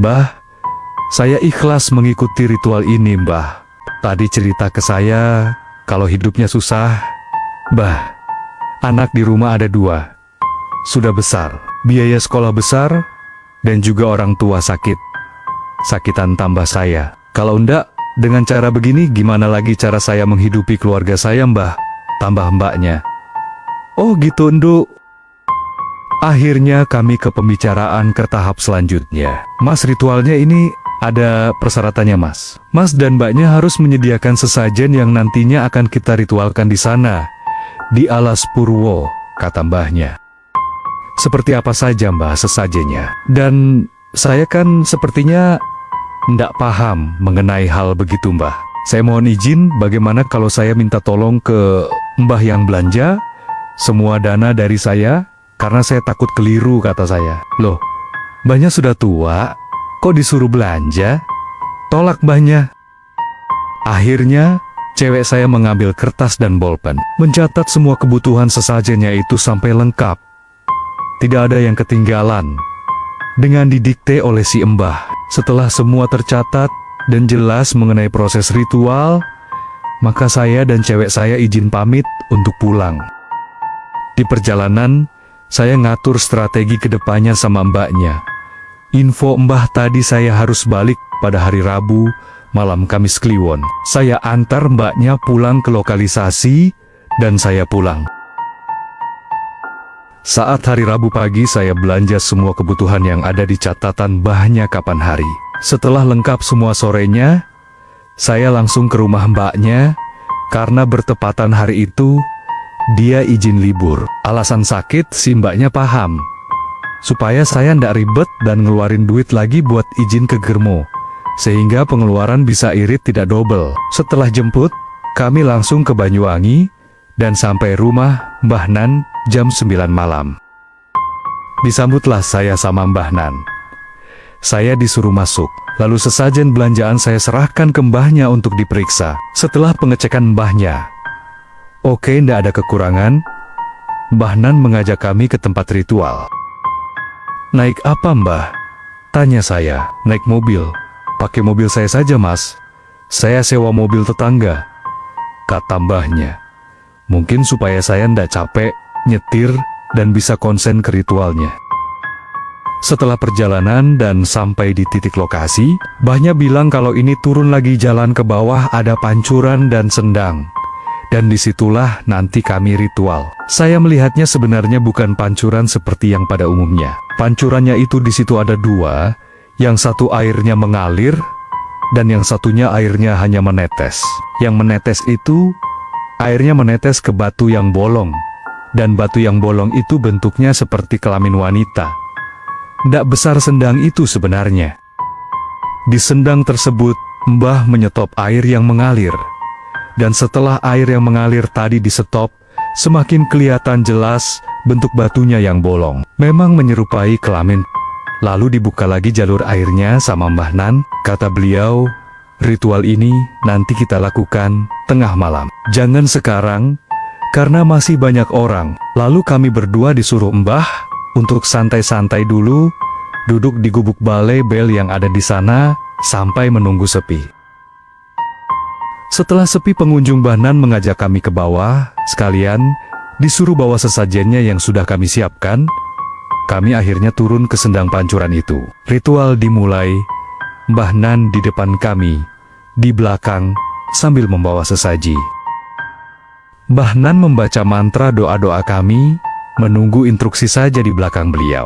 "Mbah, saya ikhlas mengikuti ritual ini, Mbah. Tadi cerita ke saya kalau hidupnya susah. Mbah, anak di rumah ada 2. Sudah besar, biaya sekolah besar, dan juga orang tua sakit. Sakitan tambah saya. Kalau ndak, dengan cara begini gimana lagi cara saya menghidupi keluarga saya, Mbah?" Tambah mbaknya. "Oh gitu, Nduk." Akhirnya kami ke pembicaraan ke tahap selanjutnya. "Mas, ritualnya ini ada persyaratannya, Mas. Mas dan mbaknya harus menyediakan sesajen yang nantinya akan kita ritualkan di sana, di Alas Purwo," kata mbahnya. "Seperti apa saja, Mbah, sesajennya?" Dan saya kan sepertinya ndak paham mengenai hal begitu, Mbah. "Saya mohon izin, bagaimana kalau saya minta tolong ke Mbah yang belanja semua dana dari saya? Karena saya takut keliru," kata saya. "Loh, mbahnya sudah tua, kok disuruh belanja?" Tolak mbahnya. Akhirnya, cewek saya mengambil kertas dan bolpen, mencatat semua kebutuhan sesajennya itu sampai lengkap. Tidak ada yang ketinggalan. Dengan didikte oleh si Mbah. Setelah semua tercatat dan jelas mengenai proses ritual, maka saya dan cewek saya izin pamit untuk pulang. Di perjalanan, saya ngatur strategi kedepannya sama mbaknya. Info Mbah tadi saya harus balik pada hari Rabu, malam Kamis Kliwon. Saya antar mbaknya pulang ke lokalisasi, dan saya pulang. Saat hari Rabu pagi saya belanja semua kebutuhan yang ada di catatan mbahnya kapan hari. Setelah lengkap semua sorenya, saya langsung ke rumah mbaknya, karena bertepatan hari itu, dia izin libur. Alasan sakit si mbaknya paham. Supaya saya ndak ribet dan ngeluarin duit lagi buat izin ke Germo, sehingga pengeluaran bisa irit tidak double. Setelah jemput, kami langsung ke Banyuwangi, dan sampai rumah Mbah Nan jam 9 malam. Disambutlah saya sama Mbah Nan. Saya disuruh masuk, lalu sesajen belanjaan saya serahkan ke mbahnya untuk diperiksa. Setelah pengecekan mbahnya, oke, ndak ada kekurangan, Mbah Nan mengajak kami ke tempat ritual. "Naik apa, Mbah?" tanya saya. "Naik mobil." "Pakai mobil saya saja, Mas. Saya sewa mobil tetangga," kata mbahnya. "Mungkin supaya saya ndak capek nyetir dan bisa konsen ke ritualnya." Setelah perjalanan dan sampai di titik lokasi, mbahnya bilang kalau ini turun lagi jalan ke bawah ada pancuran dan sendang. Dan disitulah nanti kami ritual. Saya melihatnya sebenarnya bukan pancuran seperti yang pada umumnya. Pancurannya itu di situ ada 2, yang satu airnya mengalir, dan yang satunya airnya hanya menetes. Yang menetes itu, airnya menetes ke batu yang bolong, dan batu yang bolong itu bentuknya seperti kelamin wanita. Ndak besar sendang itu sebenarnya. Di sendang tersebut, Mbah menyetop air yang mengalir. Dan setelah air yang mengalir tadi disetop, semakin kelihatan jelas bentuk batunya yang bolong. Memang menyerupai kelamin. Lalu dibuka lagi jalur airnya sama Mbah Nan, kata beliau, "Ritual ini nanti kita lakukan tengah malam. Jangan sekarang, karena masih banyak orang." Lalu kami berdua disuruh Mbah untuk santai-santai dulu, duduk di gubuk balai bel yang ada di sana, sampai menunggu sepi. Setelah sepi, pengunjung Mbah Nan mengajak kami ke bawah, sekalian disuruh bawa sesajennya yang sudah kami siapkan. Kami akhirnya turun ke sendang pancuran itu. Ritual dimulai, Mbah Nan di depan kami, di belakang, sambil membawa sesaji. Mbah Nan membaca mantra doa-doa kami, menunggu instruksi saja di belakang beliau.